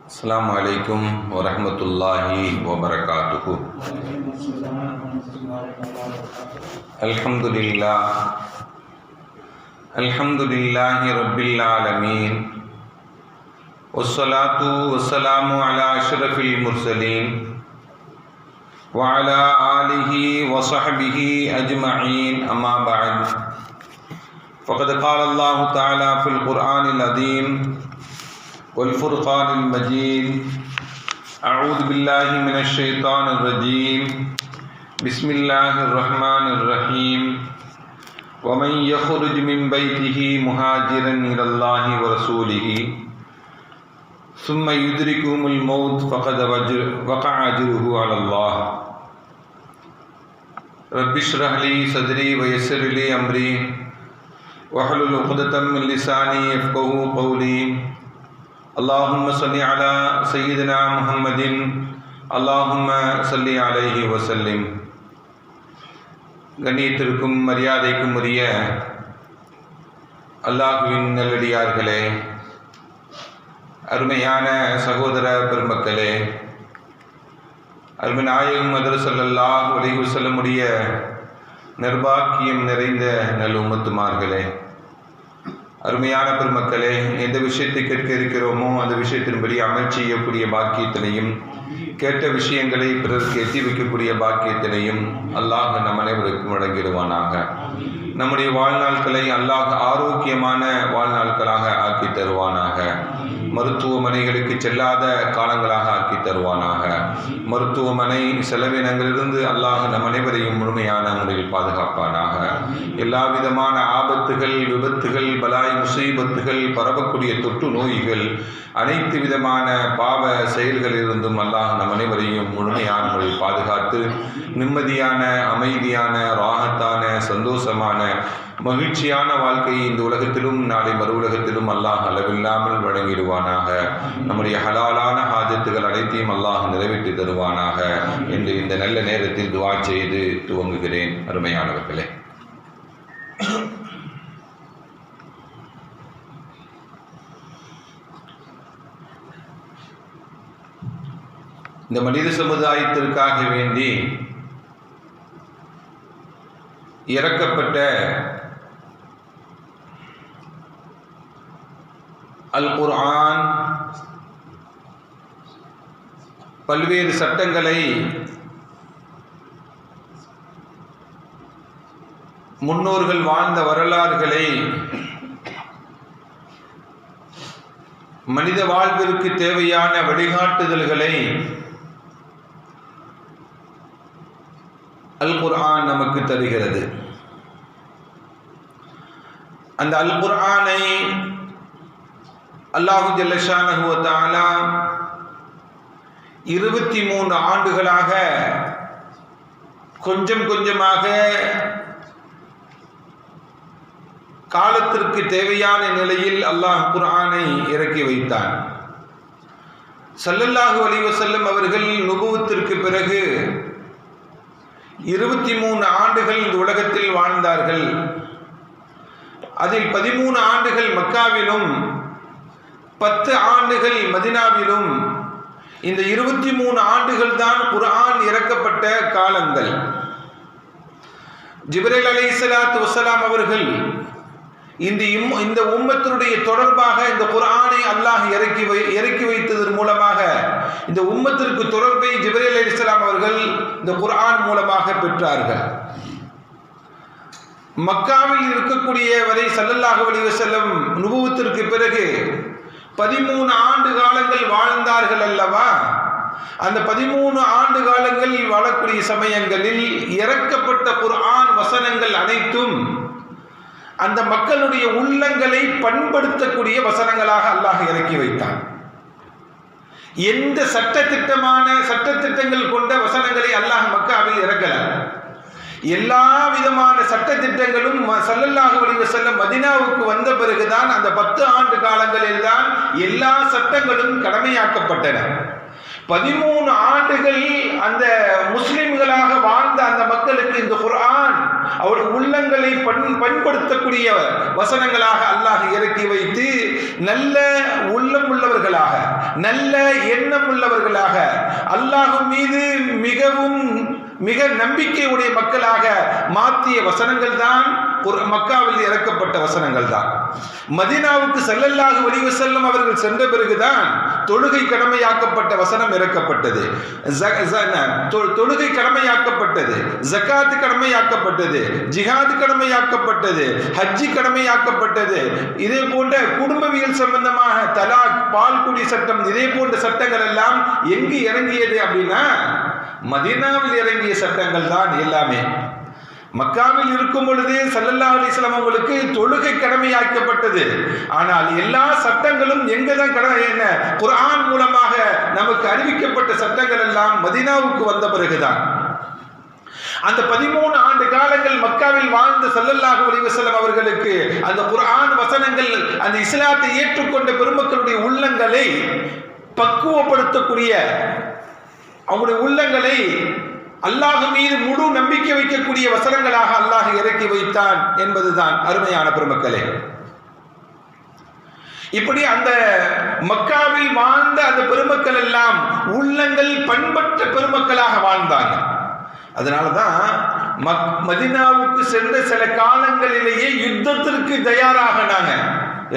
அஸ்ஸலாமு அலைக்கும் வரஹ்மத்துல்லாஹி வபரகாத்துஹு. அல்ஹம்துலில்லாஹி ரப்பில் ஆலமீன். வஸ்ஸலாத்து வஸ்ஸலாமு அலா அஷ்ரஃபில் முர்சலீன் வ அலா ஆலிஹி வ ஸஹ்பிஹி அஜ்மஈன். அம்மா பஅத். ஃபகத் क़ால அல்லாஹு தஆலா ஃபில் குர்ஆனில் அதீம் والفرقان المجيد. أعوذ بالله من الشيطان الرجيم. بسم الله الرحمن الرحيم. ومن يخرج من بيته مهاجرا إلى الله ورسوله ثم يدركهم الموت فقد وقع أجره على الله. رب اشرح لي صدري ويسر لي أمري واحلل عقدة من لساني يفقهوا قولي. اللهم صل على سيدنا محمد اللهم صل عليه وسلم. கண்ணியத்திற்கும் மரியாதைக்கும் உரிய அல்லாஹ்வின் நல்லடியார்களே, அருமையான சகோதர பெருமக்களே, அருமை நாயகம் ஹஜ்ரத் ஸல்லல்லாஹு அலைஹி வஸல்லம் உடைய நிர்பாக்கியம் நிறைந்த நல் உம்மத்துமார்களே, அருமையான பெருமக்களே, எந்த விஷயத்தை கேட்க இருக்கிறோமோ அந்த விஷயத்தின்படி அமல் செய்யக்கூடிய பாக்கியத்தினையும், கேட்ட விஷயங்களை பிறருக்கு எத்தி வைக்கக்கூடிய பாக்கியத்தினையும் அல்லாஹ் நம் அனைவருக்கும் வழங்கிடுவானாக. நம்முடைய வாழ்நாட்களை அல்லாஹ் ஆரோக்கியமான வாழ்நாட்களாக ஆக்கி தருவானாக. மருத்துவமனைகளுக்கு செல்லாத காலங்களாக ஆக்கி தருவானாக. மருத்துவமனை செலவினங்களிலிருந்து அல்லாஹ் நம் அனைவரையும் முழுமையான முறையில் பாதுகாப்பானாக. எல்லா விதமான ஆபத்துகள், விபத்துகள், பலாய் முசீபத்துகள், பரவக்கூடிய தொற்று நோய்கள், அனைத்து விதமான பாவ செயல்களிலிருந்தும் அல்லாஹ் நம் அனைவரையும் முழுமையான முறையில் பாதுகாத்து நிம்மதியான, அமைதியான, ராகத்தான, சந்தோஷமான, மகிழ்ச்சியான வாழ்க்கையை இந்த உலகத்திலும் நாளை மறு உலகத்திலும் அல்லாஹ் அளவில்லாமல் வழங்கிடுவானாக. நம்முடைய ஹலாலான ஹாஜத்துகள் அனைத்தையும் அல்லாஹ் நிறைவேற்றி தருவானாக என்று இந்த நல்ல நேரத்தில் துஆ செய்து துவங்குகிறேன். அருமையானவர்களே, இந்த மனித சமுதாயத்திற்காக வேண்டி இறக்கப்பட்ட அல் குர்ஆன் பல்வேறு சட்டங்களை முன்னோர்கள் வாழ்ந்த வரலாறுகளை மனித வாழ்விற்கு தேவையான வழிகாட்டுதல்களை அல் குர்ஆன் நமக்கு தருகிறது. அந்த அல் குர்ஆனை அல்லாஹு ஜல்ல ஷானஹு வ தஆலா 23 ஆண்டுகளாக கொஞ்சம் கொஞ்சமாக காலத்திற்கு தேவையான நிலையில் அல்லாஹ் குர்ஆனை இறக்கி வைத்தான். ஸல்லல்லாஹு அலைஹி வஸல்லம் அவர்கள் நுபுவத்திற்கு பிறகு 23 ஆண்டுகள் இந்த உலகத்தில் வாழ்ந்தார்கள். அதில் 13 ஆண்டுகள் மக்காவிலும் 10 ஆண்டுகள் மதினாவிலும். இந்த 23 ஆண்டுகள் தான் குர்ஆன் இறக்கப்பட்ட காலங்கள். ஜிப்ரீல் அலைஹிஸ்ஸலாத்து வஸ்ஸலாம் அவர்கள் இந்த உம்மத்தினுடைய தொடர்பாக இந்த குர்ஆனை அல்லாஹ் இறக்கி வைத்ததன் மூலமாக இந்த உம்மத்திற்கு தொடர்பை ஜிப்ரீல் அலைஹிஸ்ஸலாம் அவர்கள் இந்த குர்ஆன் மூலமாக பெற்றார்கள். மக்காவில் இருக்கக்கூடிய வரை ஸல்லல்லாஹு அலைஹி வஸல்லம் நுபுவத்திற்கு பிறகு 13 ஆண்டு காலங்கள் வாழ்ந்தார்கள் அல்லவா? அந்த 13 ஆண்டு காலங்கள் வாழக்கூடிய சமயங்களில் இறக்கப்பட்ட குர்ஆன் வசனங்கள் அனைத்தும் அந்த மக்களுடைய உள்ளங்களை பண்படுத்தக்கூடிய வசனங்களாக அல்லாஹ் இறக்கி வைத்தான். எந்த சட்டத்திட்டங்கள் கொண்ட வசனங்களை அல்லாஹ் மக்காவில் இறக்கல. எல்லா விதமான சட்டத்திட்டங்களும் ஸல்லல்லாஹு அலைஹி வஸல்லம் மதீனாவுக்கு வந்த பிறகுதான் அந்த 10 ஆண்டு காலங்களில் தான் எல்லா சட்டங்களும் கடமையாக்கப்பட்டன. 13 ஆண்டுகள் அந்த முஸ்லிம்களாக வாழ்ந்த அந்த மக்களுக்கு இந்த குர்ஆன் அவருடைய உள்ளங்களை பண்படுத்தக்கூடிய வசனங்களாக அல்லாஹ் இறக்கி வைத்து நல்ல உள்ளம் உள்ளவர்களாக, நல்ல எண்ணம் உள்ளவர்களாக, அல்லாஹ் மீது மிக நம்பிக்கையுடைய மக்களாக மாற்றிய வசனங்கள் தான் மக்காவில் இறக்கப்பட்ட வசனங்கள் தான். மதீனாவுக்கு ஸல்லல்லாஹு அலைஹி வஸல்லம் அவர்கள் சென்ற பிறகுதான் தொழுகை கடமையாக்கப்பட்ட வசனம் இறக்கப்பட்டது, தொழுகை கடமையாக்கப்பட்டது, ஜகாத் கடமையாக்கப்பட்டது, ஜிஹாத் கடமையாக்கப்பட்டது, ஹஜ்ஜி கடமையாக்கப்பட்டது. இதே போன்ற குடும்பவியல் சம்பந்தமாக தலாக், பால்குடி சட்டம், இதே போன்ற சட்டங்கள் எல்லாம் எங்கு இறங்கியது அப்படின்னா மதீனாவில் இறங்கிய சட்டங்கள் தான் எல்லாமே. மக்காவில் இருக்கும் பொழுது ஸல்லல்லாஹு அலைஹி வஸல்லம் அவங்களுக்கு தொழுகை கடமையாக்கப்பட்டது. ஆனால் எல்லா சட்டங்களும் எங்கதான் குர்ஆன் மூலமாக நமக்கு அறிவிக்கப்பட்ட சட்டங்கள் எல்லாம் மதீனாவுக்கு வந்த பிறகுதான். அந்த 13 ஆண்டு காலங்கள் மக்காவில் வாழ்ந்த ஸல்லல்லாஹு அலைஹி வஸல்லம் அவர்களுக்கு அந்த குர்ஆன் வசனங்கள், அந்த இஸ்லாத்தை ஏற்றுக்கொண்ட பெருமக்களுடைய உள்ளங்களை பக்குவப்படுத்தக்கூடிய, அவங்களுடைய உள்ளங்களை அல்லாஹ் மீது முழு நம்பிக்கை வைக்கக்கூடிய வசனங்களாக அல்லாஹ் இறக்கி வைத்தான் என்பதுதான் அருமையான பெருமக்களே. இப்படி அந்த மக்காவில் வாழ்ந்த அந்த பெருமக்கள் எல்லாம் உள்ளங்கள் பண்பற்ற பெருமக்களாக வாழ்ந்தாங்க. அதனாலதான் மதீனாவுக்கு சென்ற சில காலங்களிலேயே யுத்தத்திற்கு தயாராகினாங்க.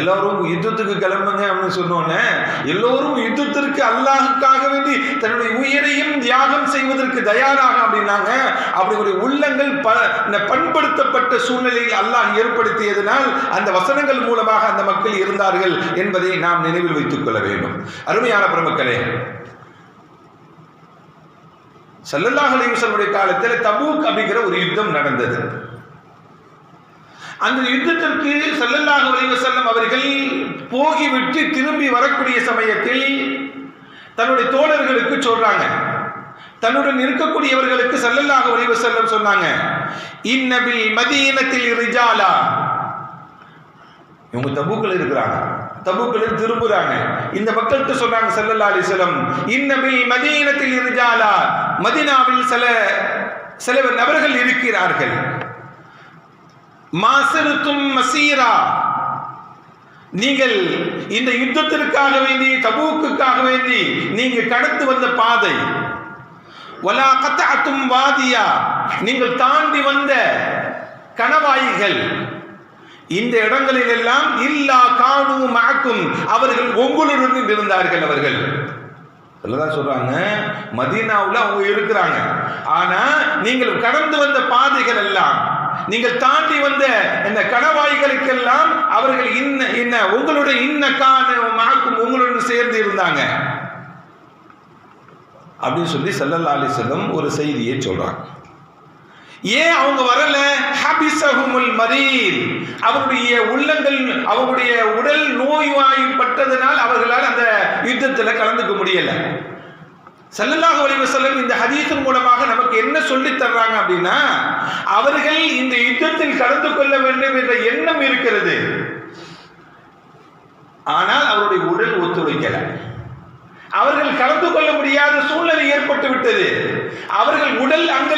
எல்லோரும் யுத்தத்துக்கு கிளம்புங்க அப்படின்னு சொன்னோன்னே எல்லோரும் யுத்தத்திற்கு அல்லாஹுக்காக வேண்டி தன்னுடைய உயிரையும் தியாகம் செய்வதற்கு தயாராக அப்படின்னாங்க. அப்படி உள்ளங்கள் பண்படுத்தப்பட்ட சூழ்நிலையில் அல்லாஹ் ஏற்படுத்தியதனால் அந்த வசனங்கள் மூலமாக அந்த மக்கள் இருந்தார்கள் என்பதை நாம் நினைவில் வைத்துக் கொள்ள வேண்டும். அருமையான பெருமக்களே, ஸல்லல்லாஹு அலைஹி வஸல்லம் காலத்தில் தபூக் அப்படிங்கிற ஒரு யுத்தம் நடந்தது. அந்த யுத்தத்திற்கு ஸல்லல்லாஹு அலைஹி வஸல்லம் அவர்கள் போகிவிட்டு திரும்பி வரக்கூடிய சமயத்தில் தன்னுடைய தோழர்களுக்கு சொல்றாங்க, தன்னுடன் இருக்கக்கூடியவர்களுக்கு ஸல்லல்லாஹு அலைஹி வஸல்லம் சொன்னாங்க, இன்ன பில் மதீனத்தில் ரிஜாலா. இவங்க தபூக்கில் இருக்கிறாங்க, தபூக்கில் திரும்புறாங்க. இந்த மக்கள்கிட்ட சொன்னாங்க ஸல்லல்லாஹு அலைஹி வஸல்லம், இன்ன பில் மதீனத்தில் ரிஜாலா, மதீனாவில் சில நபர்கள் இருக்கிறார்கள், மாசருத்தும் மசீரா, நீங்கள் இந்த யுத்தத்திற்காக வேண்டி, தபூக்குக்காக வேண்டி நீங்க கடந்து வந்த பாதை, வலா கத்அத்தும் வாதியா, நீங்கள் தாண்டி வந்த கணவாய்கள், இந்த இடங்களில் எல்லாம் இல்லா கானு மஅக்கும், அவர்கள் உங்களுடன் இருந்தார்கள். அவர்கள் தான் சொல்றாங்க, மதீனாவில் அவங்க இருக்கிறாங்க, ஆனா நீங்கள் கடந்து வந்த பாதைகள் எல்லாம், நீங்கள் தாண்டி வந்த இந்த கணவாய்களுக்கெல்லாம் அவர்கள் உங்களுடைய உங்களுடன் சேர்ந்து இருந்தாங்க அப்படின்னு சொல்லி ஸல்லல்லாஹு அலைஹி வஸல்லம் ஒரு செய்தியை சொல்றாங்க. ஏன் அவங்க வரல? ஹபிஸஹுமுல் மரீத், அவருடைய உள்ளங்கள், அவருடைய உடல் நோய்வாய்ப்பட்டதனால் அவர்களால் அந்த யுத்தத்தில் கலந்துக்க முடியல. ஸல்லல்லாஹு அலைஹி வஸல்லம் இந்த ஹதீஸின் மூலமாக நமக்கு என்ன சொல்லி தர்றாங்க அப்படின்னா, அவர்கள் இந்த யுத்தத்தில் கலந்து கொள்ள வேண்டும் என்ற எண்ணம் இருக்கிறது, ஆனால் அவருடைய உடல் ஒத்துழைக்கல. அவர்கள் கலந்து கொள்ள முடியாத சூழ்நிலை ஏற்பட்டு விட்டது. அவர்கள் உடல் அங்க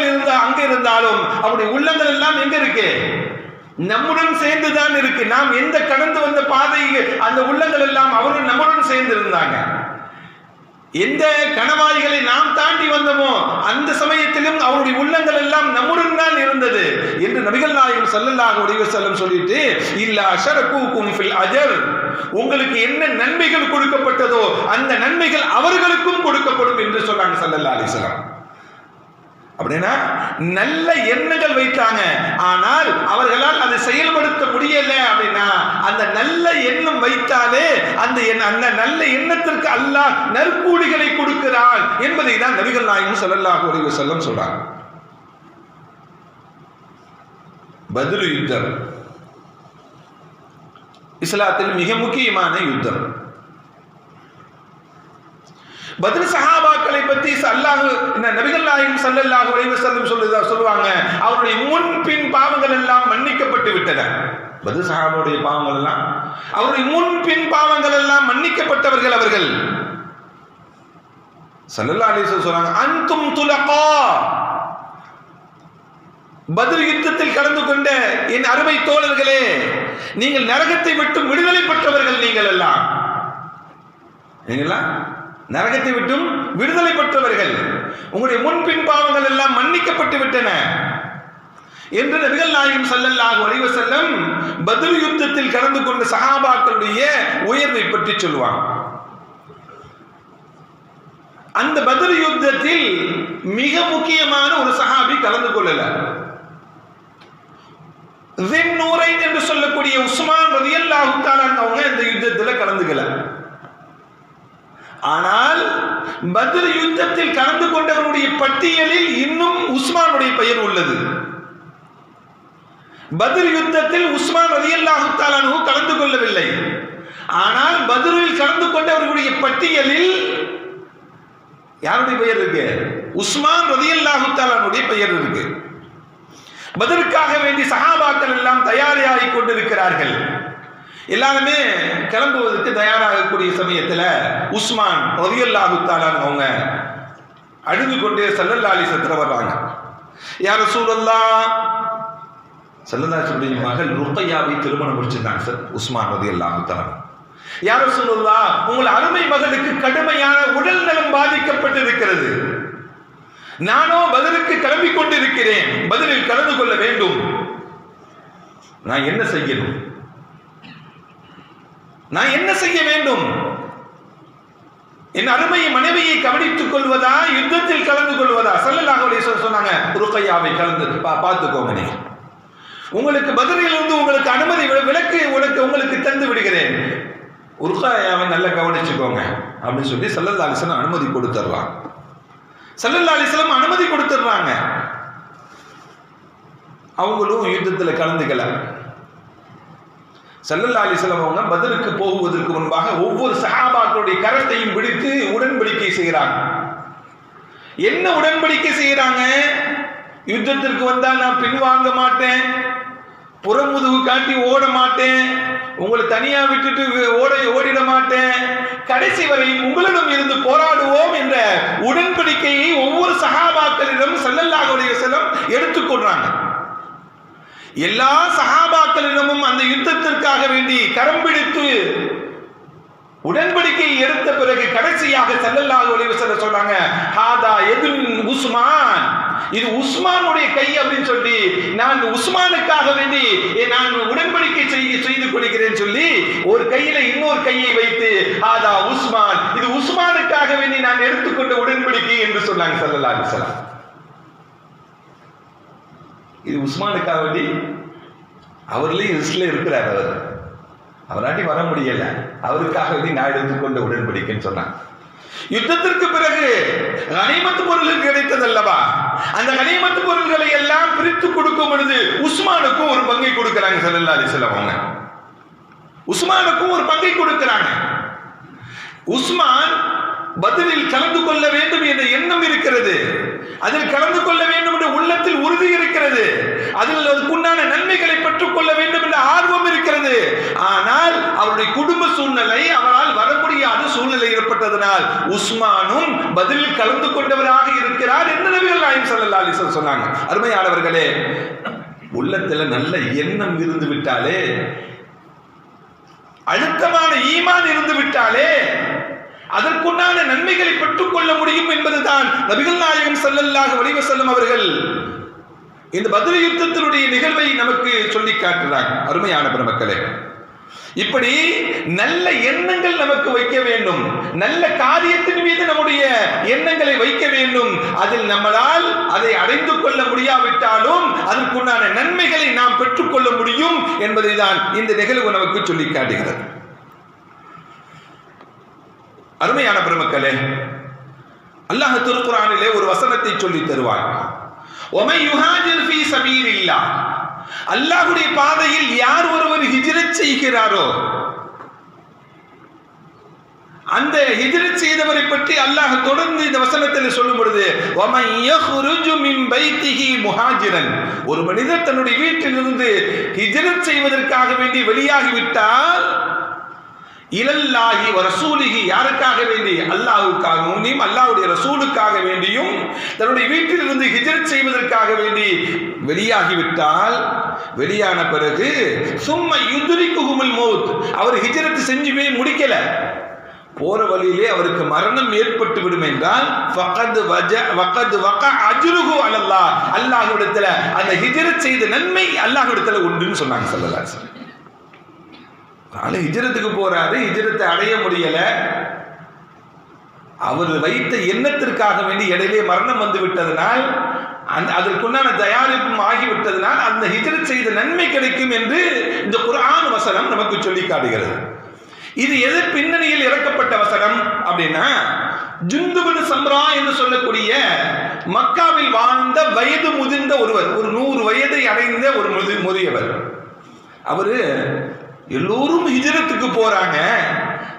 இருந்தாலும் அவருடைய உள்ளங்கள் எல்லாம் எங்க இருக்கு? நம்முடன் சேர்ந்துதான் இருக்கு. நாம் எந்த கடந்து வந்த பாதை, அந்த உள்ளங்கள் எல்லாம் அவர்கள் நம்முடன் சேர்ந்து இருந்தாங்க. எந்த கணவாய்களை நாம் தாண்டி வந்தோமோ அந்த சமயத்திலும் அவருடைய உள்ளங்கள் எல்லாம் நம்முடன் தான் இருந்தது என்று நபிகள் நாயகம் ஸல்லல்லாஹு அலைஹி வஸல்லம் சொல்லிட்டு, இல்லா ஷரகுகும் ஃபில் அஜர், உங்களுக்கு என்ன நன்மைகள் கொடுக்கப்பட்டதோ அந்த நன்மைகள் அவர்களுக்கும் கொடுக்கப்படும் என்று சொன்னாங்க ஸல்லல்லாஹு அலைஹி வஸல்லம். அப்படின்னா நல்ல எண்ணங்கள் வைத்தாங்க, ஆனால் அவர்களால் அதை செயல்படுத்த முடியல. அப்படின்னா அந்த நல்ல எண்ணம் வைத்தாலே அந்த நல்ல எண்ணத்திற்கு அல்லாஹ் நற்கூலிகளை கொடுக்கிறான் என்பதை தான் நபிகள் நாயகம் ஸல்லல்லாஹு அலைஹி வஸல்லம் சொல்றாங்க. பத்ர் யுத்தம் இஸ்லாத்தில் மிக முக்கியமான யுத்தம். பத்ர் சஹாபாக்களை பற்றி நபிகள் நாயகம் ஸல்லல்லாஹு அலைஹி வஸல்லம் சொல்லுவாங்க, அவருடைய முன்பின் பாவங்கள் எல்லாம் மன்னிக்கப்பட்டு விட்டன. பத்ர் சஹாபாவுடைய பாவங்கள் எல்லாம், அவருடைய முன்பின் பாவங்கள் எல்லாம் மன்னிக்கப்பட்டவர்கள் அவர்கள். ஸல்லல்லாஹு அலைஹி வஸல்லம் சொன்னாங்க, அன்தும் துலகா, பத்ர் யுத்தத்தில் கலந்து கொண்ட என் அருமை தோழர்களே, நீங்கள் நரகத்தை விட்டும் விடுதலை பெற்றவர்கள். நீங்கள் எல்லாம் நரகத்தை விட்டும் விடுதலை பெற்றவர்கள். உங்களுடைய முன்பின் பாவங்கள் எல்லாம் மன்னிக்கப்பட்டு விட்டன என்று நபிகள் நாயகம் ஸல்லல்லாஹு அலைஹி வஸல்லம் பத்ர் யுத்தத்தில் கலந்து கொண்ட சஹாபாக்களுடைய உயர்வை பற்றி சொல்வாங்க. அந்த பத்ர் யுத்தத்தில் மிக முக்கியமான ஒரு சஹாபி கலந்து கொள்ளல. ஸின்னூரைன் என்று சொல்லக்கூடிய உஸ்மான் ரலியல்லாஹு தஆலா அவங்க இந்த யுத்தத்தில் கலந்துக்கல. ஆனால் பத்ர் யுத்தத்தில் கலந்து கொண்டவருடைய பட்டியலில் இன்னும் உஸ்மானுடைய பெயர் உள்ளது. பத்ர் யுத்தத்தில் உஸ்மான் ரலியல்லாஹு தஆலா கலந்து கொள்ளவில்லை. ஆனால் பத்ரில் கலந்து கொண்டவர்களுடைய பட்டியலில் யாருடைய பெயர் இருக்கு? உஸ்மான் ரலியல்லாஹு தஆலாவுடைய பெயர் இருக்கு. பத்ருக்காக வேண்டி சஹாபாக்கள் எல்லாம் தயாராகி கொண்டிருக்கிறார்கள். எல்லாருமே கிளம்புவதற்கு தயாராகக்கூடிய சமயத்தில் உஸ்மான் ரலியல்லாஹு தஆலா அவங்க அழுது கொண்டே ஸல்லல்லாஹு அலைஹி வஸல்லம் வர்றாங்க. யா ரசூலல்லாஹ், ஸல்லல்லாஹு அலைஹி வஸல்லம் மகள் ருக்கையாவை திருமணம் முடிச்சிருந்தாங்க சார் உஸ்மான் ரலியல்லாஹு தஆலா. யா ரசூலல்லாஹ், உங்கள் அருமை மகளுக்கு கடுமையான உடல் நலம் பாதிக்கப்பட்டிருக்கிறது. நானோ பத்ருக்கு கிளம்பி கொண்டிருக்கிறேன், பத்ரில் கலந்து கொள்ள வேண்டும். நான் என்ன செய்யணும்? நான் என்ன செய்ய வேண்டும்? என் அருமை மனைவியை கவனித்துக் கொள்வதா, யுத்தத்தில் கலந்து கொள்வதா? ஸல்லல்லாஹு அலைஹி வஸல்லம் சொன்னாங்க, ருக்கையாவை கலந்து பார்த்துக்கோங்க. நீங்க உங்களுக்கு பத்ரில் இருந்து உங்களுக்கு அனுமதி விலக்கு உங்களுக்கு தந்து விடுகிறேன், ருக்கையாவை நல்லா கவனிச்சுக்கோங்க அப்படின்னு சொல்லி ஸல்லல்லாஹு அலைஹி வஸல்லம் அனுமதி கொடுத்துறாங்க. ஸல்லல்லாஹு அலைஹி வஸல்லம் அனுமதி கொடுத்துறாங்க. அவங்களும் யுத்தத்தில் கலந்துக்கல. ஸல்லல்லாஹு அலைஹி வஸல்லம் அவங்க பத்ருக்கு போகுவதற்கு முன்பாக ஒவ்வொரு சஹாபாக்களுடைய கரத்தையும் பிடித்து உடன்படிக்கை செய்கிறாங்க. என்ன உடன்படிக்கை செய்கிறாங்க? யுத்தத்திற்கு வந்தா நான் பின்வாங்க மாட்டேன், புறமுதுகு காட்டி ஓட மாட்டேன், உங்களை தனியா விட்டுட்டு ஓடிட மாட்டேன், கடைசி வரை உங்களிடம் இருந்து போராடுவோம் என்ற உடன்படிக்கையை ஒவ்வொரு சஹாபாக்களிடம் ஸல்லல்லாஹு அலைஹி வஸல்லம் எடுத்துக்கொள்றாங்க. எல்லா சஹாபாக்களிடமும் அந்த யுத்தத்திற்காக வேண்டி கரம் பிடித்து உடன்படிக்கையை எடுத்த பிறகு கடைசியாக ஸல்லல்லாஹு அலைஹி வஸல்லம் சொன்னாங்க, ஹாதா யதுன் உஸ்மான், இது உஸ்மானுடைய கை அப்படின்னு சொல்லி, நான் உஸ்மானுக்காக வேண்டி நான் உடன்படிக்கை செய்து கொள்கிறேன் சொல்லி ஒரு கையில இன்னொரு கையை வைத்து, ஹாதா உஸ்மான், இது உஸ்மானுக்காக வேண்டி நான் எடுத்துக்கொண்ட உடன்படிக்கை என்று சொன்னாங்க ஸல்லல்லாஹு அலைஹி வஸல்லம். இது உஸ்மானுக்காக வேண்டி அவர்லயும் ரிஸ்க்ல இருக்கிறார். அவராட்டி வர முடியல, அவருக்காக வேண்டி நான் எடுத்துக்கொண்ட உடன்படிக்கைன்னு சொன்னாங்க. யுத்தத்திற்கு பிறகு கனிமத்து பொருள் கிடைத்தது அல்லவா, அந்த கனிமத்து பொருள்களை எல்லாம் பிரித்து கொடுக்கும் பொழுது உஸ்மானுக்கும் ஒரு பங்கை கொடுக்கிறாங்க ஸல்லல்லாஹு அலைஹி வஸல்லம். அவங்க உஸ்மானுக்கும் ஒரு பங்கை கொடுக்கிறாங்க. உஸ்மான் பத்ரில் கலந்து கொள்ள வேண்டும் என்ற எண்ணம் இருக்கிறது, அதில் கலந்து கொள்ள வேண்டும் என்ற உள்ளத்தில் உறுதி இருக்கிறது, அதில் அதுக்குண்டான நன்மைகளை பெற்றுக் கொள்ள வேண்டும் என்ற ஆர்வம் இருக்கிறது. ஆனால் அவருடைய குடும்ப சூழ்நிலை, அவரால் வர முடியாத சூழ்நிலை ஏற்பட்டதனால் உஸ்மானும் பத்ரில் கலந்து கொண்டவராக இருக்கிறார் என்று நபிகள் நாயகம் ஸல்லல்லாஹு அலைஹி வஸல்லம் சொன்னாங்க. அருமையானவர்களே, உள்ளத்துல நல்ல எண்ணம் இருந்து விட்டாலே, அழுத்தமான ஈமான் இருந்து விட்டாலே அதற்குண்டான நன்மைகளை பெற்றுக் கொள்ள முடியும் என்பதுதான் நபிகள் நாயகம் ஸல்லல்லாஹு அலைஹி வஸல்லம் அவர்கள் இந்த பத்ர் யுத்தத்தினுடைய நிகழ்வை நமக்கு சொல்லி காட்டுறாங்க. அருமையான பெருமக்களே, இப்படி நல்ல எண்ணங்கள் நமக்கு வைக்க வேண்டும், நல்ல காரியத்தின் மீது நம்முடைய எண்ணங்களை வைக்க வேண்டும். அதில் நம்மளால் அதை அடைந்து கொள்ள முடியாவிட்டாலும் அதற்குண்டான நன்மைகளை நாம் பெற்றுக்கொள்ள முடியும் என்பதை தான் இந்த நிகழ்வு நமக்கு சொல்லி காட்டுகிறது. அருமையான பெருமக்களே, அல்லாஹ் திருக்குர்ஆனிலே ஒரு வசனத்தை சொல்லி தருவார். ஒமை யுஹாஜிர் ஃபீ சபீலில்லாஹ், அல்லாஹ்வுடைய பாதையில் யார் ஒருவர் ஹிஜ்ரத் செய்கிறாரோ, அந்த ஹிஜ்ரத் செய்தவரை பற்றி அல்லாஹ் தொடர்ந்து இந்த வசனத்தில் சொல்லும் பொழுது, ஒமை யஹ்ருஜு மின் பைத்திஹி முஹாஜிரன், ஒரு மனிதர் தன்னுடைய வீட்டிலிருந்து ஹிஜ்ரத் செய்வதற்காக வேண்டி வெளியாகிவிட்டால் இலல்லாஹி வ ரசூலிஹி, யாருக்காக வேண்டி? அல்லாஹ்வுக்காகவும் அல்லாஹ்வுடைய ரசூலுக்காக வேண்டியும் தன்னுடைய வீட்டிலிருந்து ஹிஜ்ரத் செய்வதற்காக வேண்டி வெளியாகிவிட்டால், வெளியான பிறகு சும்ம யுத்ரிகுஹுமுல் மௌத், அவர் ஹிஜ்ரத் செஞ்சுமே முடிக்கல, போற வழியிலே அவருக்கு மரணம் ஏற்பட்டு விடும் என்றால் வகத் வகா அஜ்ருஹு அலல்லாஹ், அல்லாஹ்விடத்துல அந்த ஹிஜ்ரத் செய்த நன்மை அல்லாஹ்விடத்துல உண்டுன்னு சொன்னாங்க ஸல்லல்லாஹு அலைஹி வஸல்லம். ஆளு ஹிஜ்ரத்துக்கு போறாரு, ஹிஜ்ரத்தை அடைய முடியல, அவர் வைத்த எண்ணத்திற்காக வேண்டி இடையிலே மரணம் வந்து விட்டதனால், அதற்குண்டான தயாரிப்பும் ஆகிவிட்டதனால் அந்த ஹிஜ்ரத் செய்த நன்மை கிடைக்கும் என்று இந்த குர்ஆன் வசனம் நமக்கு சொல்லி காட்டுகிறது. இது எது பின்னணியில் இறக்கப்பட்ட வசனம் அப்படின்னா, ஜுந்துப் பின் சம்ரா என்று சொல்லக்கூடிய மக்காவில் வாழ்ந்த வயது முதிர்ந்த ஒருவர், ஒரு 100 வயதை அடைந்த ஒரு முதியவர். அவரு எல்லோரும் ஹிஜ்ரத்துக்கு போறாங்க,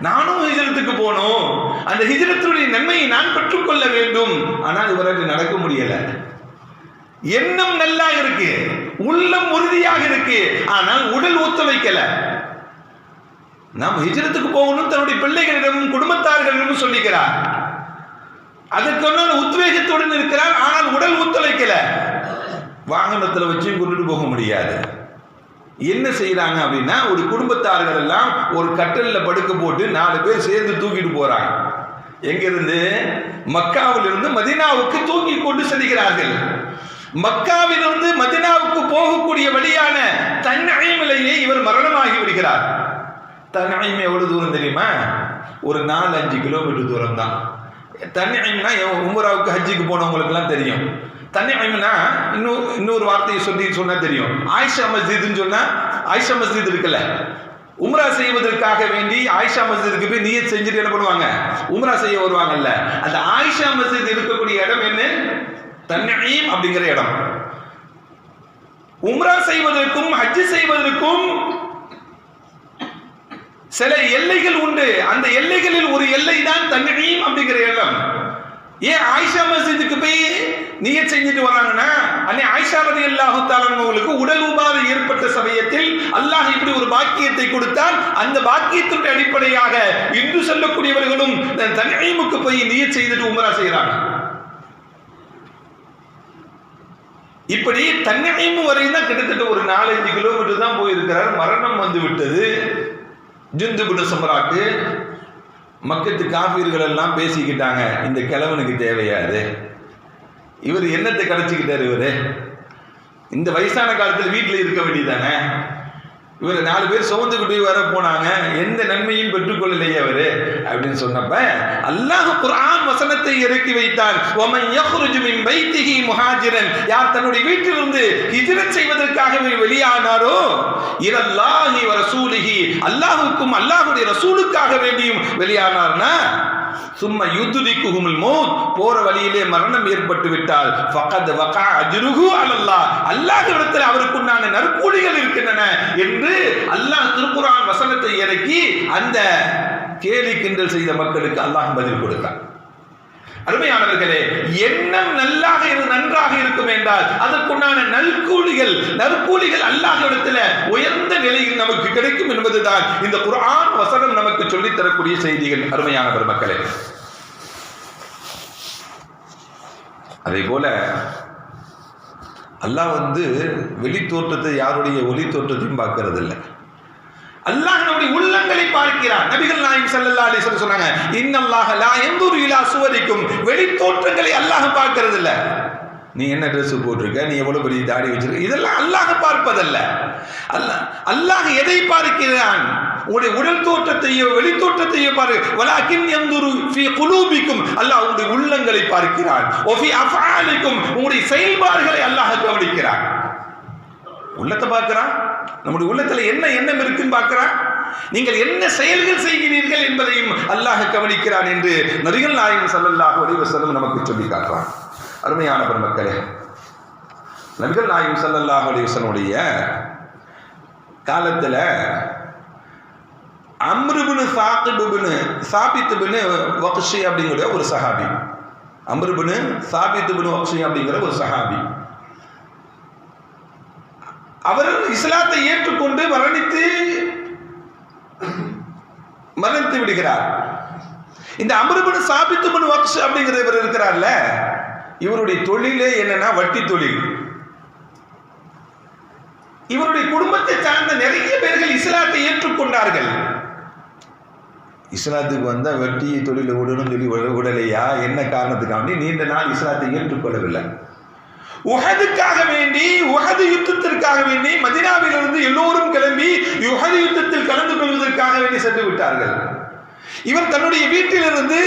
நானும் ஹிஜ்ரத்துக்கு போகணும், அந்த ஹிஜ்ரத்துடைய நன்மையை நான் பெற்றுக்கொள்ள வேண்டும். ஆனால் இவருக்கு நடக்க முடியல. எண்ணம் நல்லா இருக்கு, உள்ளம் உறுதியாக இருக்கு, ஆனால் உடல் ஒத்துழைக்கல. நாம் ஹிஜ்ரத்துக்கு போகணும் தன்னுடைய பிள்ளைகளிடமும் குடும்பத்தார்களிடமும் சொல்லிக்கிறார், அதற்கான உத்வேகத்துடன் இருக்கிறார், ஆனால் உடல் ஒத்துழைக்கல. வாகனத்தில் வச்சு கொண்டுட்டு போக முடியாது. என்ன செய்யறாங்க அப்படின்னா, ஒரு குடும்பத்தார்கள் எல்லாம் ஒரு கட்டல்ல படுக்க போட்டு 4 பேர் சேர்ந்து தூக்கிட்டு போறாங்க. எங்கிருந்து? மக்காவிலிருந்து மதீனாவுக்கு தூக்கி கொண்டு செல்கிறார்கள். மக்காவிலிருந்து மதீனாவுக்கு போகக்கூடிய வழியான தன்ஐமிலேயே இவர் மரணமாகி விடுகிறார். தன்ஐம் எவ்வளவு தூரம் தெரியுமா? ஒரு 4-5 கிலோமீட்டர் தூரம் தான். தன்ஐம்னா உம்ராவுக்கு ஹஜ்ஜுக்கு போனவங்களுக்கு எல்லாம் தெரியும். தன்ஐம்னா இன்னொரு வார்த்தையை சொன்னா தெரியும். ஆயிஷா மஸ்ஜித்னு சொன்னா, ஆயிஷா மஸ்ஜித் இருக்குல்ல, உம்ரா செய்வதற்காக வேண்டி ஆயிஷா மஸ்ஜிதுக்கு போய் நியத் செஞ்சுட்டு என்ன பண்ணுவாங்க? உம்ரா செய்ய வருவாங்கல்ல, அந்த ஆயிஷா மஸ்ஜித் இருக்கக்கூடிய இடம் என்ன? தன்ஐம் அப்படிங்கிற இடம். உம்ரா செய்வதற்கும் ஹஜ் செய்வதற்கும் சில எல்லைகள் உண்டு. அந்த எல்லைகளில் ஒரு எல்லை தான் தன்ஐம் அப்படிங்கிற இடம். ஏன் ஆயிஷா மஸ்ஜிதுக்கு போய் நியத் செஞ்சுட்டு வராங்கன்னா, அன்னை ஆயிஷா ரலியல்லாஹு தஆலா அவங்களுக்கு உடல் உபாதை ஏற்பட்ட சமயத்தில் அல்லாஹ் இப்படி ஒரு பாக்கியத்தை கொடுத்தால், அந்த பாக்கியத்தின் அடிப்படையாக இன்று சொல்லக்கூடியவர்களும் தன்ஐமுக்கு போய் நியத் செய்துட்டு உம்ரா செய்யறாங்க. இப்படி தன்ஐம் வரையும் தான் கிட்டத்தட்ட ஒரு 4-5 கிலோமீட்டர் தான் போயிருக்கிறார். மரணம் வந்து விட்டது ஜுந்துப் பின் சம்ராக்கு. மக்கத்து காஃபிர்கள் எல்லாம் பேசிக்கிட்டாங்க, இந்த கிழவனுக்கு தேவையாது, இவர் என்னத்தை கிடைச்சிக்கிட்டாரு, இவரு இந்த வயசான காலத்தில் வீட்டில் இருக்க வேண்டியதானே, இவர் 4 பேர் சுமந்துக்கிட்டு வர போனாங்க, எந்த நன்மையும் பெற்றுக்கொள்ளலையே அவரு அப்படின்னு சொன்னப்ப அல்லாஹ் குர்ஆன் வசனத்தை இறக்கி வைத்தார். வமன் யக்ருஜு மின் பைத்திஹி முஹாஜிரன், யார் தன்னுடைய வீட்டிலிருந்து ஹிஜ்ரத் செய்வதற்காக வெளியானாரோ, இலல்லாஹி வ ரசூலிஹி, அல்லாஹ்வுக்கும் அல்லாஹ்வுடைய ரசூலுக்காக வேண்டியும் வெளியானார்னா, சும்ம யுத்ரிகுஹுமுல் மௌத், போற வழியிலே மரணம் ஏற்பட்டு விட்டால் ஃபகத் வகா அஜ்ருஹு அலல்லாஹ், அல்லாஹ்விடத்தில் அவருக்குண்டான நற்கூலிகள் இருக்கின்றன என்று அல்லாஹ் திருக்குர்ஆன் வசனத்தை இறக்கி அந்த கேலி கிண்டல் செய்த மக்களுக்கு அல்லாஹ் பதில் கொடுத்தார். அருமையானவர்களே, எண்ணம் நன்றாக இருக்கும் என்றால் அதற்குண்டான நற்கூலிகள் அல்லாஹ்விடத்தில் உயர்ந்த நிலையில் நமக்கு கிடைக்கும் என்பதுதான் இந்த குர்ஆன் வசனம் நமக்கு சொல்லித் தரக்கூடிய செய்திகள். அருமையான பெருமக்களே, அதே போல அல்லாஹ் வெளி தோற்றத்தை, யாருடைய ஒளி தோற்றத்தையும் பார்க்கறது இல்லை. அல்லாஹ் நம்முடைய உள்ளங்களை பார்க்கிறார். நபிகள் நாயகம் ஸல்லல்லாஹு அலைஹி வஸல்லம் சொன்னாங்க, இன்னல்லாஹ லா யன்துரு இலா சுவரிக்கும், வெளி தோற்றங்களை அல்லாஹ் பார்க்கிறது இல்ல. நீ என்ன ட்ரெஸ் போட்டிருக்க, நீ எவ்வளவு பெரிய தாடி வச்சிருக்க, இதெல்லாம் அல்லாஹ் பார்ப்பதல்ல. அல்லாஹ் எதை பார்க்கிறான்? உங்களுடைய உடல் தோற்றத்தையோ வெளி தோற்றத்தையோ பாரு. வலாக்கின் யன்துரு ஃபீ குலூபிக்கும், அல்லாஹ் உங்களுடைய உள்ளங்களை பார்க்கிறான். வ ஃபீ அஃஆலிக்கும், உங்களுடைய செயல்பாடுகளை அல்லாஹ் கவனிக்கிறான். உள்ளத்தை பார்க்கிறான், நம்முடைய உள்ளத்தில் என்ன எண்ணம் இருக்குன்னு பார்க்கிறான், நீங்கள் என்ன செயல்கள் செய்கிறீர்கள் என்பதையும் அல்லாஹ் கவனிக்கிறான் என்று நபிகள் நாயகம் ஸல்லல்லாஹு அலைஹி வஸல்லம் நமக்கு சொல்லி காட்டுறான். அருமையான பெருமக்களே, நபிகள் நாயகம் ஸல்லல்லாஹு அலைஹி வஸல்லம் காலத்தில் அம்ர் இப்னு சாபித் இப்னு வக்ஷி அப்படிங்கிற ஒரு சஹாபி, அம்ர் இப்னு சாபித் இப்னு வக்ஷி அப்படிங்கிற ஒரு சஹாபி, அவர் இஸ்லாத்தை ஏற்றுக்கொண்டு மரணித்து மரணித்து விடுகிறார். இந்த அம்ர் இப்னு சாபித் இப்னு வக்ஷ் அப்படிங்கிற இவர் இருக்கிறார்ல, இவருடைய தொழிலே என்னன்னா வட்டி தொழில். இவருடைய குடும்பத்தை சார்ந்த நிறைய பேர்கள் இஸ்லாத்தை ஏற்றுக்கொண்டார்கள். இஸ்லாத்துக்கு வந்தா வெட்டி தொழிலை விடணும் சொல்லி விடலையா? என்ன காரணத்துக்காக நீண்ட நாள் இஸ்லாத்தை ஏற்றுக்கொள்ளவில்லை. உஹதுக்காக வேண்டி, உஹது யுத்தத்திற்காக வேண்டி மதீனாவிலிருந்து எல்லோரும் கிளம்பி உஹது யுத்தத்தில் கலந்து கொள்வதற்காக வேண்டி சென்று விட்டார்கள். இவர் தன்னுடைய வீட்டிலிருந்து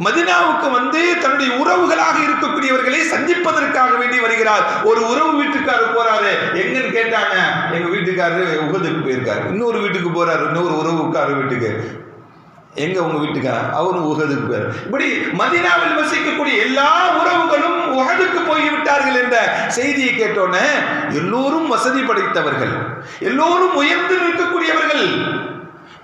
மதீனாவுக்கு வந்து தன்னுடைய உறவுகளாக இருக்கக்கூடியவர்களை சந்திப்பதற்காக வேண்டி வருகிறார். ஒரு உறவு வீட்டுக்காரர் போறாரு, எங்கன்னு கேட்டாங்க, எங்க வீட்டுக்காரரு உஹதுக்கு போயிருக்காரு. இன்னொரு வீட்டுக்கு போறாரு, இன்னொரு உறவுக்காரர் வீட்டுக்கு, எங்க உங்க வீட்டுக்கா? அவரும் உஹதுக்கு போறாரு. இப்படி மதீனாவில் வசிக்கக்கூடிய எல்லா உறவுகளும் உஹதுக்கு போய்விட்டார்கள் என்ற செய்தியை கேட்டோன்னே எல்லோரும் வசதி படைத்தவர்கள், எல்லோரும் உயர்ந்து நிற்கக்கூடியவர்கள்,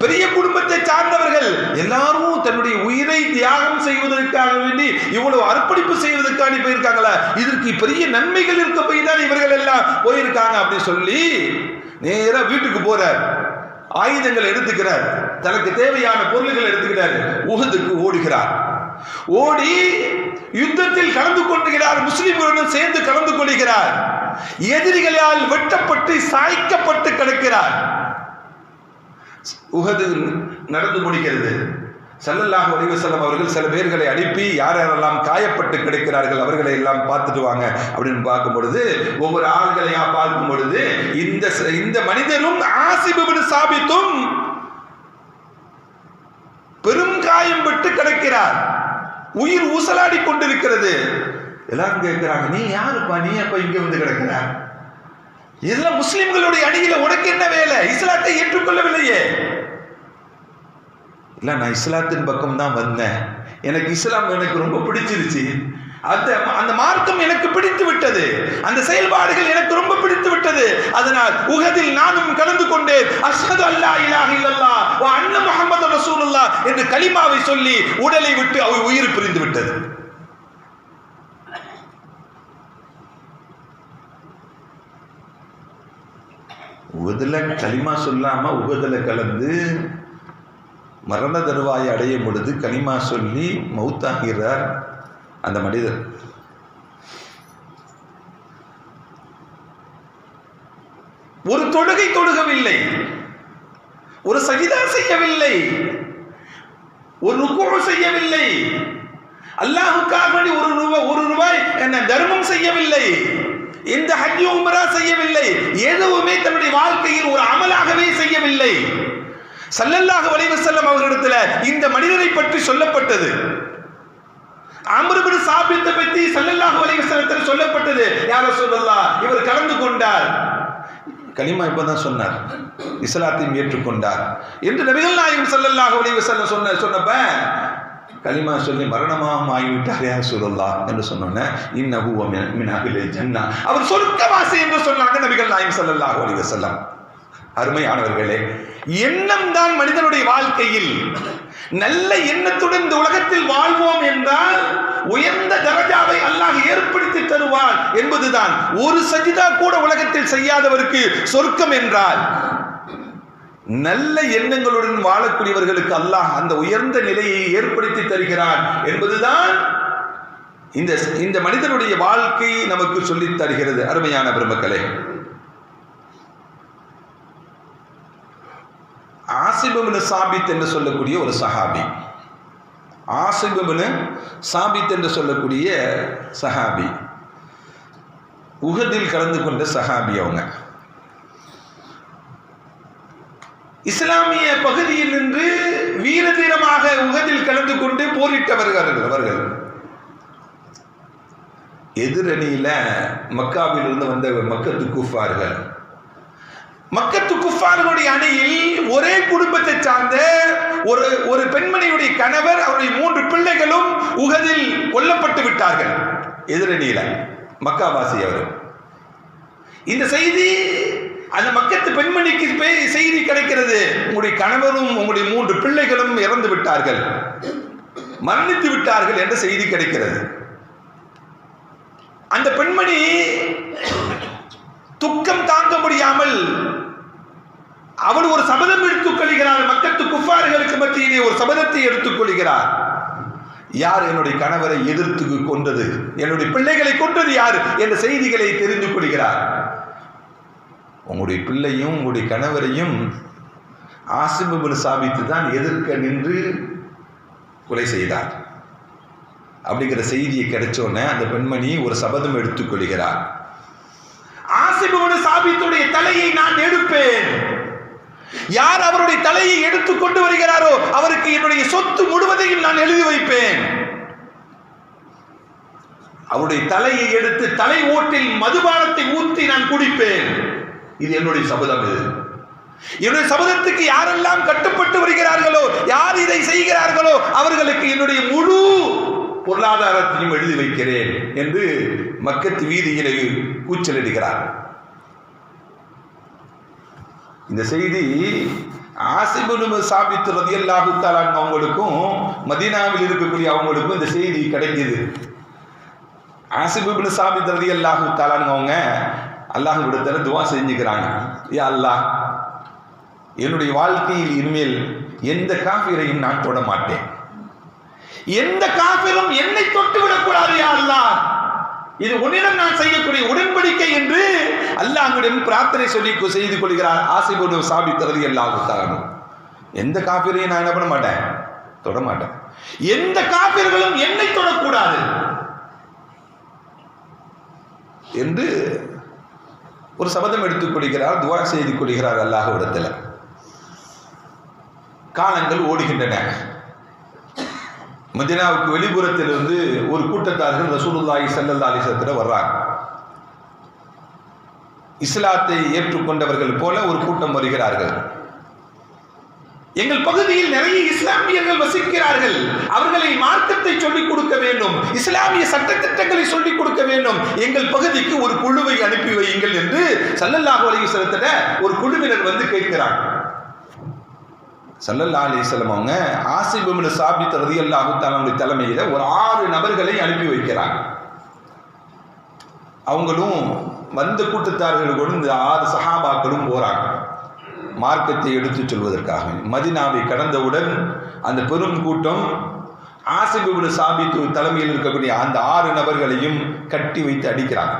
பெரிய குடும்பத்தை சார்ந்தவர்கள், எல்லாரும் தன்னுடைய உயிரை தியாகம் செய்வதற்காக வேண்டி இவ்வளவு அர்ப்பணிப்பு செய்வதற்காக போயிருக்காங்களா, இதற்கு பெரிய நன்மைகள் இருக்க போய் தான் இவர்கள் எல்லாம் போயிருக்காங்க அப்படின்னு சொல்லி நேரா வீட்டுக்கு போறார். ஆயுதங்கள் எடுத்துக்கிறார், தனக்கு தேவையான பொருள்கள் எடுத்துக்கிறார், உஹதுக்கு ஓடுகிறார். ஓடி யுத்தத்தில் கலந்து கொள்கிறார், முஸ்லிம்களுடன் சேர்ந்து கலந்து கொள்கிறார். எதிரிகளால் வெட்டப்பட்டு சாய்க்கப்பட்டு கிடக்கிறார். உஹது நடந்து முடிக்கிறது. ஸல்லல்லாஹு அலைஹி வஸல்லம் அவர்கள் சில பேர்களை அனுப்பி யார் யாரெல்லாம் காயப்பட்டு கிடக்கிறார்கள் அவர்களை எல்லாம் பார்த்துட்டு வாங்க அப்படின்னு பார்க்கும் பொழுது, ஒவ்வொரு ஆள்களையா பார்க்கும் பொழுது இந்த மனிதரும் ஆசிப் இப்னு சாபித்தும் பெரும் காயம் பட்டு கிடக்கிறார், உயிர் ஊசலாடி கொண்டிருக்கிறது. எல்லாரும் கேட்கிறாங்க, நீ யாருப்பா, நீ அப்ப இங்க வந்து கிடக்கிறார்? இதெல்லாம் முஸ்லிம்களுடைய அணியில உனக்கு என்ன வேலை? இஸ்லாத்தை ஏற்றுக்கொள்ளவில்லையே. இல்ல, நான் இஸ்லாத்தின் பக்கம் தான் வந்தேன், எனக்கு இஸ்லாம் எனக்கு ரொம்ப பிடிச்சிருச்சு, அந்த மார்க்கம் எனக்கு பிடித்து விட்டது, அந்த செயல்பாடுகள் எனக்கு ரொம்ப பிடித்து விட்டது, அதனால் உஹதில் நானும் கலந்து கொண்டேன், அஷ்ஹது அல்லா இலாஹ இல்லல்லாஹ் வ அன்ன முஹம்மது ரசூலுல்லாஹ் என்று கலிமாவை சொல்லி உடலை விட்டு அவர் உயிர் பிரிந்து விட்டது. உஹதுல கலிமா சொல்லாம உஹதுல கலந்து மரண தருவாயை அடையும் பொழுது கலிமா சொல்லி மௌத்தாகிறார் அந்த மனிதர். ஒரு தொழுகை தொழுகவில்லை, ஒரு சஜிதா செய்யவில்லை, ஒரு ருக்கூ செய்யவில்லை, அல்லாஹ்வுக்காக வேண்டி ஒரு ரூபாய் என்ன தர்மம் செய்யவில்லை, எந்த ஹஜ் உம்ரா செய்யவில்லை, எதுவுமே தன்னுடைய வாழ்க்கையில் ஒரு அமலாகவே செய்யவில்லை. ஸல்லல்லாஹு அலைஹி வஸல்லம் அவர்களிடத்தில் இந்த மனிதரை பற்றி சொல்லப்பட்டது. அம்ர் இப்னு சாபித் பற்றி ஸல்லல்லாஹு அலைஹி வஸல்லம் சொல்லப்பட்டது, யா ரசூலல்லாஹ் இவர் கலந்து கொண்டார், கலிமா இப்பதான் சொன்னார், இஸ்லாத்தையும் ஏற்றுக்கொண்டார் என்று நபிகள் நாயகம் ஸல்லல்லாஹு அலைஹி வஸல்லம் சொன்னப்ப கலிமா சொல்லி மரணமாக ஆகிவிட்டார் யா ரசூலல்லாஹ் என்று சொன்னோன்னே இன்னஹு மின் அஹ்லில் ஜன்னah, அவர் சொர்க்கவாசி என்று சொன்னாங்க நபிகள் நாயகம் ஸல்லல்லாஹு அலைஹி வஸல்லம். அருமையானவர்களே, எண்ணம் தான் மனிதனுடைய வாழ்க்கையில். நல்ல எண்ணத்துடன் இந்த உலகத்தில் வாழ்வோம் என்றால் உயர்ந்த தரஜாவை அல்லாஹ் ஏற்படுத்தி தருவான் என்பதுதான். ஒரு சஜிதா கூட உலகத்தில் செய்யாதவருக்கு சொர்க்கம் என்றால், நல்ல எண்ணங்களுடன் வாழக்கூடியவர்களுக்கு அல்லாஹ் அந்த உயர்ந்த நிலையை ஏற்படுத்தி தருகிறான் என்பதுதான் இந்த மனிதனுடைய வாழ்க்கை நமக்கு சொல்லித் தருகிறது. அருமையான பெருமக்களே, ஆசிப் இப்னு சாபித் என்று சொல்லக்கூடிய ஒரு சஹாபி, ஆசிப் இப்னு சாபித் என்று சொல்லக்கூடிய சஹாபி உஹதில் கலந்து கொண்ட சஹாபி. அவங்க இஸ்லாமிய பகுதியில் நின்று வீரதீரமாக உஹதில் கலந்து கொண்டு போரிட்டவர்கள். அவர்கள் எதிரணியில மக்காவிலிருந்து வந்த மக்கத்து குஃபார்கள், மக்கத்து குஃபார்களுடைய அணியில் ஒரே குடும்பத்தை சார்ந்த ஒரு பெண்மணியுடைய கணவர் அவருடைய 3 பிள்ளைகளும் உஹதில் கொல்லப்பட்டு விட்டார்கள். எதிரணியில மக்காவாசி அவர். இந்த செய்தி அந்த மக்கத்து பெண்மணிக்கு செய்தி கிடைக்கிறது, உங்களுடைய கணவரும் உங்களுடைய 3 பிள்ளைகளும் இறந்து விட்டார்கள், மரணித்து விட்டார்கள் என்ற செய்தி கிடைக்கிறது. அந்த பெண்மணி துக்கம் தாங்க முடியாமல் அவள் ஒரு சபதம் எடுத்துக் கொள்கிறார். மக்கத்து குஃபார்களுக்கு மத்தியிலே ஒரு சபதத்தை எடுத்துக் கொள்கிறார். யார் என்னுடைய கணவரை எதிர்த்து கொண்டது, என்னுடைய பிள்ளைகளை கொண்டது யார் என்ற செய்திகளை தெரிந்து கொள்கிறார். உங்களுடைய பிள்ளையும் உங்களுடைய கணவரையும் ஆசிம் இப்னு சாபித் தான் எதிர்க்க நின்று கொலை செய்தார் அப்படிங்கிற செய்தியை கிடைச்சோன்னே அந்த பெண்மணி ஒரு சபதம் எடுத்துக் கொள்கிறார். ஆசிம் இப்னு சாபித்துடைய தலையை நான் எடுப்பேன். யார் அவருடைய தலையை எடுத்துக் கொண்டு வருகிறாரோ அவருக்கு என்னுடைய சொத்து முழுவதையும் நான் எழுதி வைப்பேன். அவருடைய தலையை எடுத்து தலை ஓட்டில் மதுபானத்தை ஊற்றி நான் குடிப்பேன். இது என்னுடைய சபதம். இது என்னுடைய சபதத்துக்கு யாரெல்லாம் கட்டுப்பட்டு வருகிறார்களோ, யார் இதை செய்கிறார்களோ அவர்களுக்கு என்னுடைய முழு பொருளாதாரத்தையும் எழுதி வைக்கிறேன் என்று மக்கத்து வீதியிலே கூச்சலிடுகிறார். இந்த செய்தி ஆசிம் இப்னு சாபித் ரலியல்லாஹு தஆலா அவங்களுக்கும் மதீனாவில் இருக்கக்கூடிய அவங்களுக்கும் இந்த செய்தி கிடைக்குது. ஆசிம் இப்னு சாபித் ரலியல்லாஹு தஆலா அவங்க அல்லாஹ்விடத்துல துஆ செஞ்சுக்கிறாங்க. யா அல்லாஹ், என்னுடைய வாழ்க்கையில் இனிமேல் எந்த காஃபிரையும் நான் தொட மாட்டேன். எந்த காஃபிரும் என்னை தொட்டு விடக்கூடாது யா அல்லாஹ். இது உன்னிடம் நான் செய்யக்கூடிய உடன்படிக்கை என்று அல்லாஹ்விடம் பிரார்த்தனை சொல்லி செய்து கொள்கிறார் ஆசிம் இப்னு சாபித் ரலியல்லாஹு தஆலா. எந்த காஃபிரையும் நான் என்ன பண்ண மாட்டேன், தொட மாட்டேன். எந்த காஃபிர்களும் என்னை தொடக்கூடாது என்று ஒரு சபதம் எடுத்துக் கொள்கிறார், துஆ செய்து கொள்கிறார் அல்லாஹ்விடத்தில். காலங்கள் ஓடுகின்றன. மதீனாவுக்கு வெளிப்புறத்திலிருந்து ஒரு கூட்டத்தார்கள் ரசூலுல்லாஹி ஸல்லல்லாஹு அலைஹி வஸல்லம் வர்றாங்க. இஸ்லாத்தை ஏற்றுக்கொண்டவர்கள் போல ஒரு கூட்டம் வருகிறார்கள். எங்கள் பகுதியில் நிறைய இஸ்லாமியர்கள் வசிக்கிறார்கள், அவர்களை மார்க்கத்தை சொல்லிக் கொடுக்க வேண்டும், இஸ்லாமிய சட்டத்திட்டங்களை சொல்லிக் கொடுக்க வேண்டும், எங்கள் பகுதிக்கு ஒரு குழுவை அனுப்பி வையுங்கள் என்று ஸல்லல்லாஹு அலைஹி வஸல்லம் ஒரு குழுவினர் வந்து கேட்கிறாங்க. ஸல்லல்லாஹு அலைஹி வஸல்லம் அவங்க ஆசிம் இப்னு சாபித் ரலியல்லாஹு தஆலா தலைமையில் ஒரு 6 நபர்களை அனுப்பி வைக்கிறாங்க. அவங்களும் வந்த கூட்டத்தார்களோடு இந்த 6 சஹாபாக்களும் போறாங்க மார்க்கத்தை எடுத்துச் சொல்வதற்காக. மதீனாவை கடந்தவுடன் அந்த பெரும் கூட்டம் ஆசிம் இப்னு சாபித் தலைமையில் இருக்கக்கூடிய அந்த 6 நபர்களையும் கட்டி வைத்து அடிக்கிறாங்க.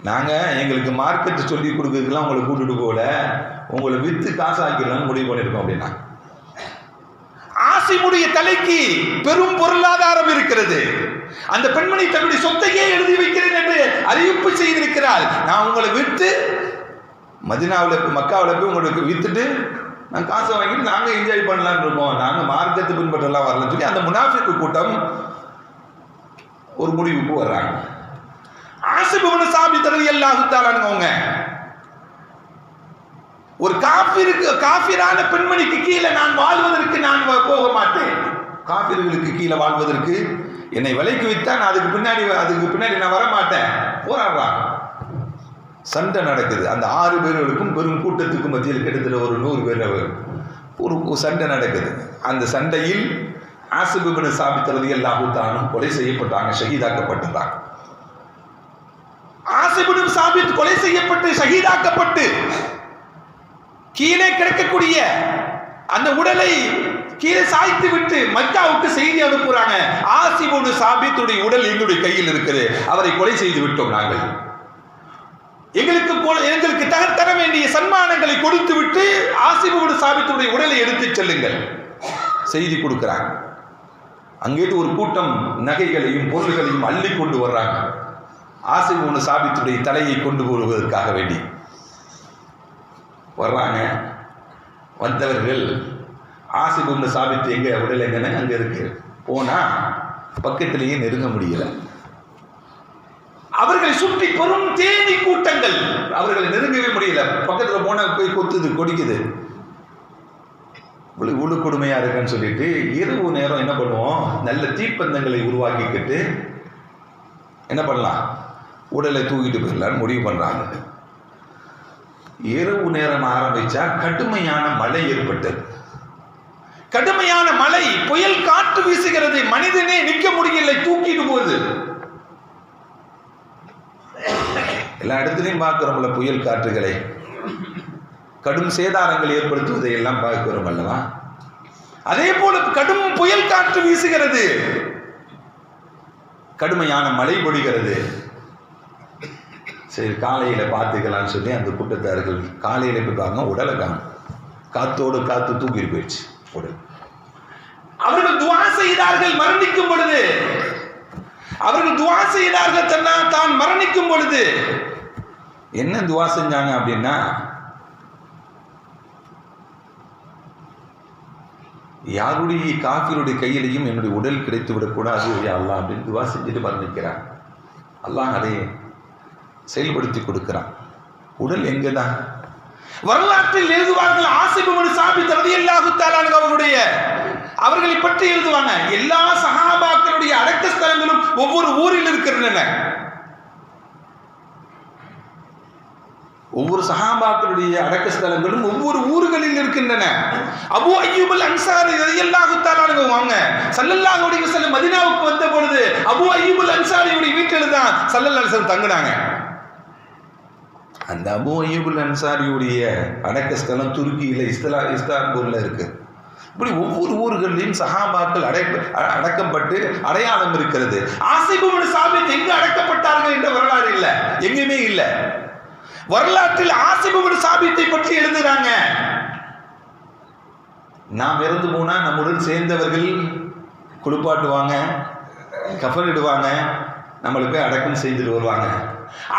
நாங்கள் எங்களுக்கு மார்க்கத்தை சொல்லி கொடுக்கறதுக்கெல்லாம் உங்களை கூட்டுட்டு போல, உங்களை வித்து காசாக்கிடலாம்னு முடிவு பண்ணியிருக்கோம் அப்படின்னா. ஆசிமுடைய தலைக்கு பெரும் பொருளாதாரம் இருக்கிறது. அந்த பெண்மணி தன்னுடைய சொத்தையே எழுதி வைக்கிறேன் என்று அறிவிப்பு செய்திருக்கிறார். நான் உங்களை விட்டு மதீனாவில் மக்காவில் போய் உங்களுக்கு வித்துட்டு நாங்கள் காசை வாங்கிட்டு நாங்கள் என்ஜாய் பண்ணலான்னு இருக்கோம், நாங்கள் மார்க்கத்தை பின்பற்றலாம் வரலன்னு சொல்லி அந்த முனாஃபிக் கூட்டம் ஒரு முடிவுக்கு வர்றாங்க. ஆசிம் இப்னு சாபித் ரலியல்லாஹு தஆலா அவங்க ஒரு காஃபிரான பெண்மணிக்கு கீழே நான் வாழ்வதற்கு நான் போக மாட்டேன். காஃபிர்களுக்கு கீழே வாழ்வதற்கு என்னை விலைக்கு வித்தா நான் அதுக்கு பின்னாடி நான் வர மாட்டேன். போராடுறாங்க. சண்டை நடக்குது. அந்த 6 பேர்களுக்கும் பெரும் கூட்டத்துக்கு மத்தியில் கிட்டத்தட்ட ஒரு 100 பேர் ஒரு சண்டை நடக்குது. அந்த சண்டையில் ஆசிம் இப்னு சாபித் ரலியல்லாஹு தஆலா கொலை செய்யப்பட்டாங்க, ஷஹீதாக்கப்பட்டாங்க. ஆசிம் இப்னு சாபித் கொலை செய்யப்பட்டு ஷஹீதாக்கப்பட்டு கீழே கிடக்கக்கூடிய அந்த உடலை கீழே சாய்த்து விட்டு மக்காவுக்கு செய்தி அனுப்புறாங்க. ஆசிம் இப்னு சாபித்துடைய உடல் எங்களுடைய கையில் இருக்குது, அவரை கொலை செய்து விட்டோம், நாங்கள் எங்களுக்கு தர வேண்டிய சன்மானங்களை கொடுத்து விட்டு ஆசிம் இப்னு சாபித்துடைய உடலை எடுத்துச் செல்லுங்கள் செய்தி கொடுக்கிறாங்க. அங்கேட்டு ஒரு கூட்டம் நகைகளையும் பொருள்களையும் அள்ளி கொண்டு வர்றாங்க. ஆசிம் இப்னு சாபித்துடைய தலையை கொண்டு போவதற்காக வேண்டி வர்றாங்க. வந்தவர்கள் ஆசிம் இப்னு சாபித் எங்க உடல் எங்கன்னு அங்க இருக்கு, போனா பக்கத்திலேயே நெருங்க முடியல. அவர்களை சுற்றி பெரும் தேனி கூட்டங்கள், அவர்களை நெருங்கவே முடியல. பக்கத்துல போன போய் கொத்துது, கொடிக்குது. உழு கொடுமையா இருக்குன்னு சொல்லிட்டு இரவு நேரம் என்ன பண்ணுவோம், நல்ல தீப்பந்தங்களை உருவாக்கிக்கிட்டு என்ன பண்ணலாம், உடலை தூக்கிட்டு போயிடலான்னு முடிவு பண்றாங்க. இரவு நேரம் ஆரம்பிச்சா கடுமையான மழை ஏற்பட்டது. கடுமையான மழை, புயல் காற்று வீசுகிறது, மனிதனே நிற்க முடியலை, தூக்கிட்டு போகுது. எல்லா இடத்துலையும் பார்க்கிறோம்ல புயல் காற்றுகளை. கடும் சேதாரங்கள் ஏற்படுத்துவதை எல்லாம் பார்க்கிறோம் அல்லவா? அதே போல கடும் புயல் காற்று வீசுகிறது, கடுமையான மழை பொழிகிறது. சரி, காலையில பார்த்துக்கலாம்னு சொல்லி அந்த கூட்டத்தார்கள் காலையில போய் பாருங்க, உடலை காணும், காத்தோடு காத்து தூக்கிட்டு போயிடுச்சு உடல். அவர்கள் துவா செய்தார்கள் மரணிக்கும் பொழுது, அவர்கள் துவா செய்தார்கள் தான் மரணிக்கும் பொழுது. என்ன துவா செஞ்சாங்க அப்படின்னா, யாருடைய காஃபிருடைய கையிலையும் என்னுடைய உடல் கிடைத்து விடக்கூடாது அல்லாஹ் அப்படின்னு துவா செஞ்சுட்டு மரணிக்கிறான். அல்லாஹ் அதை செயல்படுத்தி கொடுக்கிறான். உடல் எங்கதான் வரலாற்றில் எழுதுவார்கள். ஆசிப் இப்னு சாபித் ரலியல்லாஹு தஆலா அவர்களுடைய அவர்களை பற்றி எழுதுவாங்க. எல்லா சஹாபாக்களுடைய அடக்க ஸ்தலங்களும் ஒவ்வொரு ஊரில் இருக்கின்றன. ஒவ்வொரு சஹாபாக்களுடைய அடக்க ஸ்தலங்களும் ஒவ்வொரு ஊர்களில் இருக்கின்றன. அபூ அய்யூப் அல் அன்சாரி ரலியல்லாஹு தஆலா வாங்க ஸல்லல்லாஹு அலைஹி வஸல்லம் மதீனாவுக்கு வந்த பொழுது அபூ அய்யூப் அல் அன்சாரியுடைய வீட்டில் தான் ஸல்லல்லாஹு அலைஹி வஸல்லம் தங்கினாங்க. அந்த அபூ அய்யூப் அல் அன்சாரியுடைய அடக்க ஸ்தலம் துருக்கியில் இஸ்தான்புல்ல இருக்கு. இப்படி ஒவ்வொரு ஊர்களிலும் சஹாபாக்கள் அடக்கப்பட்டு அடையாளம் இருக்கிறது. ஆசிப் இப்னு சாபித் எங்கு அடக்கப்பட்டார்கள் என்ற வரலாறு இல்லை, எங்குமே இல்லை. வரலாற்றில் ஆசிப் இப்னு சாபித்தை பற்றி எழுதுறாங்க. நாம் இறந்து போனா நம்முடன் சேர்ந்தவர்கள் குளிப்பாட்டுவாங்க, கஃனிடுவாங்க, நம்மளுக்கு அடக்கம் செய்துட்டு வருவாங்க.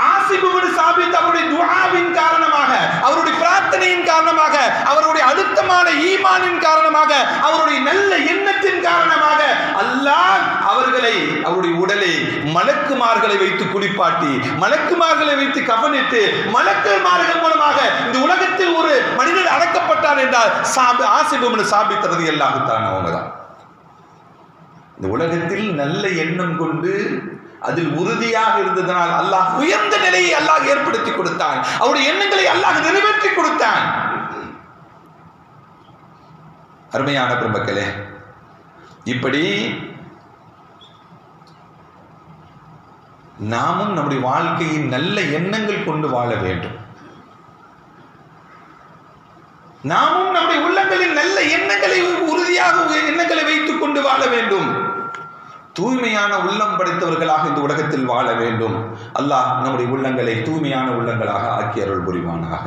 ஆசிப் இப்னு சாபித் அவருடைய துஆவின் காரணமாக, அவருடைய பிரார்த்தனையின் காரணமாக, அவருடைய அழுத்தமான ஈமானின் காரணமாக, அவருடைய நல்ல எண்ணத்தின் காரணமாக அல்லாஹ் அவருடைய உடலை மலக்குமார்களை வைத்து குளிப்பாட்டி, மலக்குமார்களை வைத்து கஃனிட்டு, மலக்குமார்கள் மூலமாக இந்த உலகத்தில் ஒரு மனிதர் அடக்கப்பட்டார் என்றால் ஆசிப் இப்னு சாபித் ரலியல்லாஹு தஆலா அவங்கதான். இந்த உலகத்தில் நல்ல எண்ணம் கொண்டு அதில் உறுதியாக இருந்ததனால் அல்லாஹ் உயர்ந்த நிலையை அல்லாஹ் ஏற்படுத்தி கொடுத்தான். அவருடைய எண்ணங்களை அல்லாஹ் நிறைவேற்றி கொடுத்தான். அருமையான பெருமக்களே, இப்படி நாமும் நம்முடைய வாழ்க்கையின் நல்ல எண்ணங்கள் கொண்டு வாழ வேண்டும். நாமும் நம்முடைய உள்ளங்களில் நல்ல எண்ணங்களை உறுதியாக எண்ணங்களை வைத்துக் கொண்டு வாழ வேண்டும். தூய்மையான உள்ளம் படைத்தவர்களாக இந்த உலகத்தில் வாழ வேண்டும். அல்லாஹ் நம்முடைய உள்ளங்களை தூய்மையான உள்ளங்களாக ஆக்கி அருள் புரிவானாக.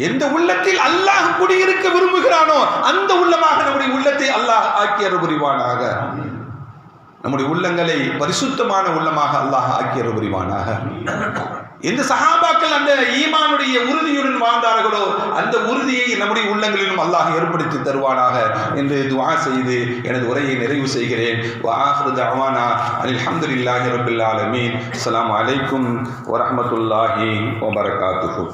எந்த உள்ளத்தில் அல்லாஹ் குடியிருக்க விரும்புகிறானோ அந்த உள்ளமாக நம்முடைய உள்ளத்தை அல்லாஹ் ஆக்கி அருள் புரிவானாக. நம்முடைய உள்ளங்களை பரிசுத்தமான உள்ளமாக அல்லாஹ் ஆக்கி அருள் புரிவானாக. எந்த சஹாபாக்கள் அந்த ஈமானுடைய உறுதியுடன் வாழ்ந்தார்களோ அந்த உறுதியை நம்முடைய உள்ளங்களிலும் அல்லாஹ் ஏற்படுத்தி தருவானாக என்று துஆ செய்து எனது உரையை நிறைவு செய்கிறேன். வஆஹிரு தஅவானா அல்ஹம்துலில்லாஹி ரப்பில் ஆலமீன். அஸ்ஸலாமு அலைக்கும் வரஹ்மத்துல்லாஹி வபரகாத்துஹு.